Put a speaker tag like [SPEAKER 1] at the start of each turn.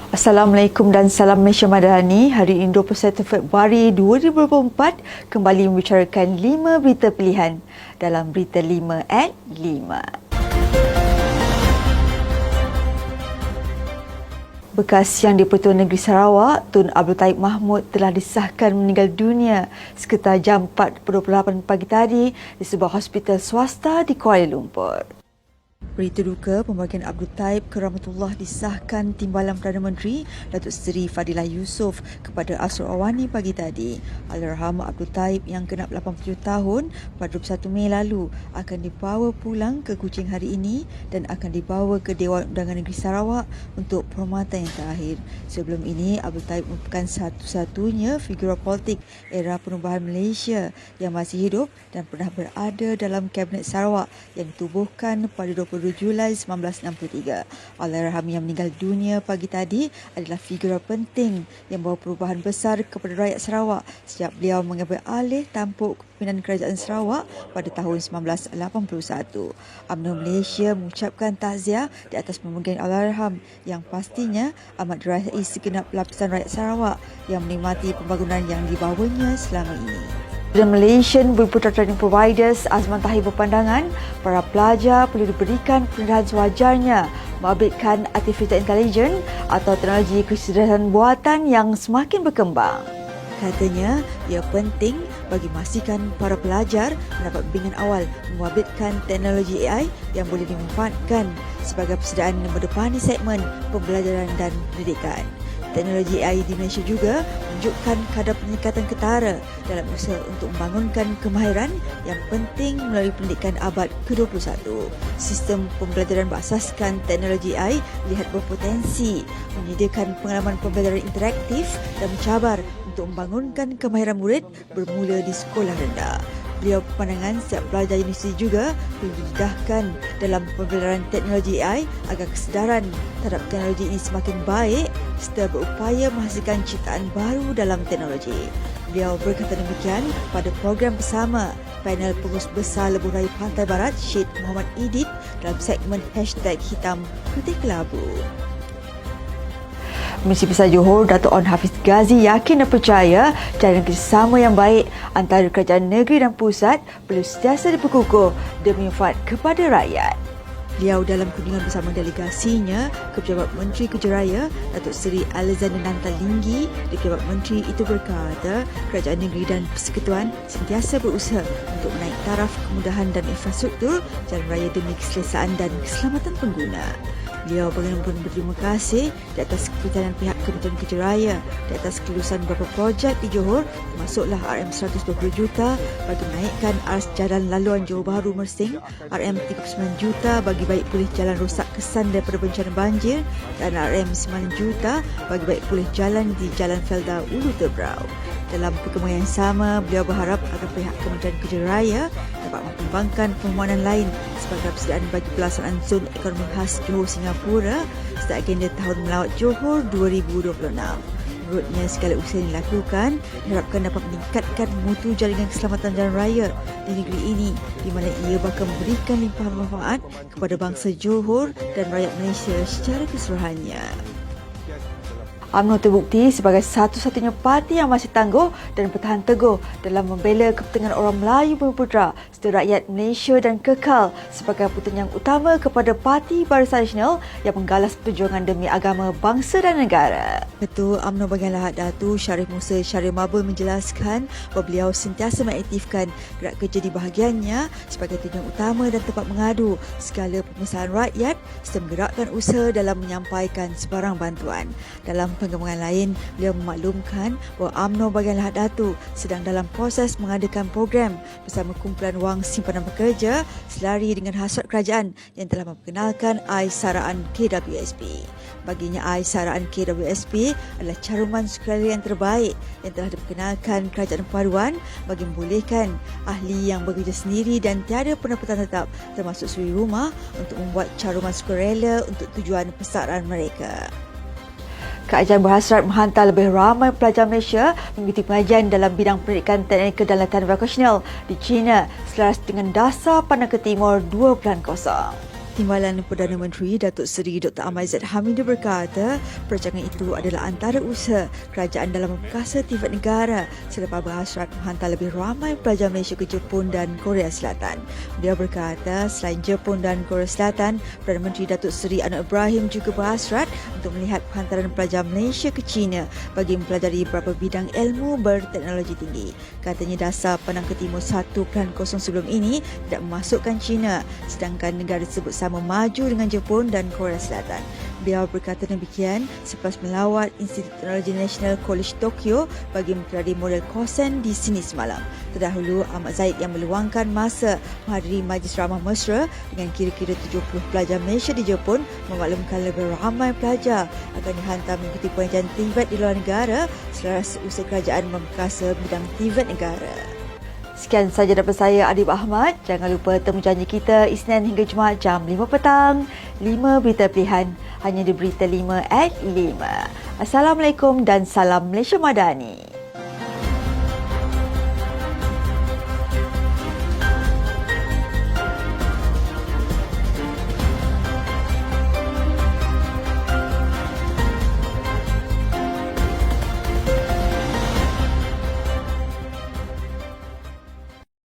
[SPEAKER 1] Assalamualaikum dan salam Malaysia Madani. Hari ini 21 Februari 2024 kembali membicarakan 5 berita pilihan dalam Berita 5 at 5. Bekas Yang di-Pertuan Negeri Sarawak, Tun Abdul Taib Mahmud telah disahkan meninggal dunia sekitar jam 4.28 pagi tadi di sebuah hospital swasta di Kuala Lumpur. Berita duka pembagian Abdul Taib ke rahmatullah disahkan Timbalan Perdana Menteri Datuk Seri Fadilah Yusof kepada Asrul Awani pagi tadi. Allahyarham Abdul Taib yang genap 87 tahun pada 21 Mei lalu akan dibawa pulang ke Kuching hari ini dan akan dibawa ke Dewan Undangan Negeri Sarawak untuk penghormatan yang terakhir. Sebelum ini, Abdul Taib merupakan satu-satunya figura politik era perubahan Malaysia yang masih hidup dan pernah berada dalam Kabinet Sarawak yang ditubuhkan pada 22 Julai 1963. Allahyarham yang meninggal dunia pagi tadi adalah figura penting yang bawa perubahan besar kepada rakyat Sarawak sejak beliau mengambil alih tampuk kepimpinan Kerajaan Sarawak pada tahun 1981. UMNO Malaysia mengucapkan takziah di atas pembagian Allahyarham yang pastinya amat dirasai segenap lapisan rakyat Sarawak yang menikmati pembangunan yang dibawanya selama ini. Dan Malaysian Berputar Training Providers Azman Tahir berpandangan para pelajar perlu diberikan pendidikan sewajarnya mengupdatekan Artificial Intelligence atau teknologi kecerdasan buatan yang semakin berkembang. Katanya, ia penting bagi memastikan para pelajar mendapat bimbingan awal mengupdatekan teknologi AI yang boleh dimanfaatkan sebagai persediaan yang berdepani segmen pembelajaran dan pendidikan. Teknologi AI di Malaysia juga menunjukkan kadar peningkatan ketara dalam usaha untuk membangunkan kemahiran yang penting melalui pendidikan abad ke-21. Sistem pembelajaran berasaskan teknologi AI lihat berpotensi menyediakan pengalaman pembelajaran interaktif dan mencabar untuk membangunkan kemahiran murid bermula di sekolah rendah. Beliau berpandangan setiap pelajar universiti juga perlu didedahkan dalam pembelajaran teknologi AI agar kesedaran terhadap teknologi ini semakin baik serta berupaya menghasilkan ciptaan baru dalam teknologi. Beliau berkata demikian pada program bersama panel pengurus besar Lebuh Raya Pantai Barat Syed Muhammad Idit dalam segmen #Hitam Putih Kelabu. Menteri Besar Johor Datuk Onn Hafiz Ghazi yakin dan percaya jalan kerjasama yang baik antara kerajaan negeri dan pusat perlu sentiasa diperkukuh demi manfaat kepada rakyat. Beliau dalam kunjungan bersama delegasinya ke Pejabat Menteri Kejaraya Datuk Seri Alexander Nantalinggi di Pejabat Menteri itu berkata kerajaan negeri dan persekutuan sentiasa berusaha untuk menaik taraf kemudahan dan infrastruktur jalan raya demi keselesaan dan keselamatan pengguna. Beliau bagaimanapun berterima kasih di atas kepercayaan pihak Kementerian Kejaraya di atas kelulusan beberapa projek di Johor termasuklah RM120 juta bagi menaikkan aras jalan laluan Johor Bahru Mersing, RM39 juta bagi baik pulih jalan rosak kesan daripada bencana banjir dan RM9 juta bagi baik pulih jalan di Jalan Felda Ulu Tebrau. Dalam perkembangan yang sama, beliau berharap agar pihak Kementerian Kejaraya dapat mempertimbangkan permohonan lain sebagai persediaan bagi pelaksanaan zon ekonomi khas Johor Singapura serta agenda Tahun Melawat Johor 2026. Menurutnya, segala usaha yang dilakukan diharapkan dapat meningkatkan mutu jaringan keselamatan jalan raya di negeri ini di mana ia bakal memberikan limpahan manfaat kepada bangsa Johor dan rakyat Malaysia secara keseluruhannya. UMNO terbukti sebagai satu-satunya parti yang masih tangguh dan bertahan teguh dalam membela kepentingan orang Melayu Bumiputera serta rakyat Malaysia dan kekal sebagai pertanyaan utama kepada Parti Barisan Nasional yang menggalas perjuangan demi agama, bangsa dan negara. Ketua UMNO bahagian Lahad Datu Syarif Musa Syarif Mabul menjelaskan bahawa beliau sentiasa mengaktifkan gerak kerja di bahagiannya sebagai tujuan utama dan tempat mengadu segala permasalahan rakyat serta menggerakkan usaha dalam menyampaikan sebarang bantuan. Dalam perkembangan lain, beliau memaklumkan bahawa UMNO bahagian Lahad Datu sedang dalam proses mengadakan program bersama kumpulan wang simpanan pekerja selari dengan hasrat kerajaan yang telah memperkenalkan Aisaraan KWSP. Baginya Aisaraan KWSP adalah caruman sukarela yang terbaik yang telah diperkenalkan Kerajaan Perpaduan bagi membolehkan ahli yang bekerja sendiri dan tiada pendapatan tetap termasuk suri rumah untuk membuat caruman sukarela untuk tujuan persaraan mereka. Kerajaan berhasrat menghantar lebih ramai pelajar Malaysia mengikuti pengajian dalam bidang pendidikan teknikal dan latihan vokasional di China selaras dengan Dasar Pandang ke Timur 2.0. Timbalan Perdana Menteri Datuk Seri Dr. Ahmad Zahid Hamidie berkata perancangan itu adalah antara usaha kerajaan dalam memperkasa tifat negara selepas berhasrat menghantar lebih ramai pelajar Malaysia ke Jepun dan Korea Selatan. Beliau berkata selain Jepun dan Korea Selatan, Perdana Menteri Datuk Seri Anwar Ibrahim juga berhasrat untuk melihat penghantaran pelajar Malaysia ke China bagi mempelajari beberapa bidang ilmu berteknologi tinggi. Katanya dasar Penang ke Timur 1.0 sebelum ini tidak memasukkan China, sedangkan negara tersebut sama maju dengan Jepun dan Korea Selatan. Beliau berkata demikian selepas melawat Institut Teknologi Nasional College Tokyo bagi mempelajari model Kosen di sini semalam. Terdahulu, Ahmad Zahid yang meluangkan masa menghadiri Majlis Ramah Mesra dengan kira-kira 70 pelajar Malaysia di Jepun memaklumkan lebih ramai pelajar akan dihantar mengikuti pengajian TVET di luar negara selaras usaha kerajaan memperkasa bidang TVET negara. Sekian sahaja daripada saya, Adib Ahmad. Jangan lupa temu janji kita Isnin hingga Jumaat jam 5 petang. 5 berita pilihan hanya di Berita 5 at 5. Assalamualaikum dan salam Malaysia Madani.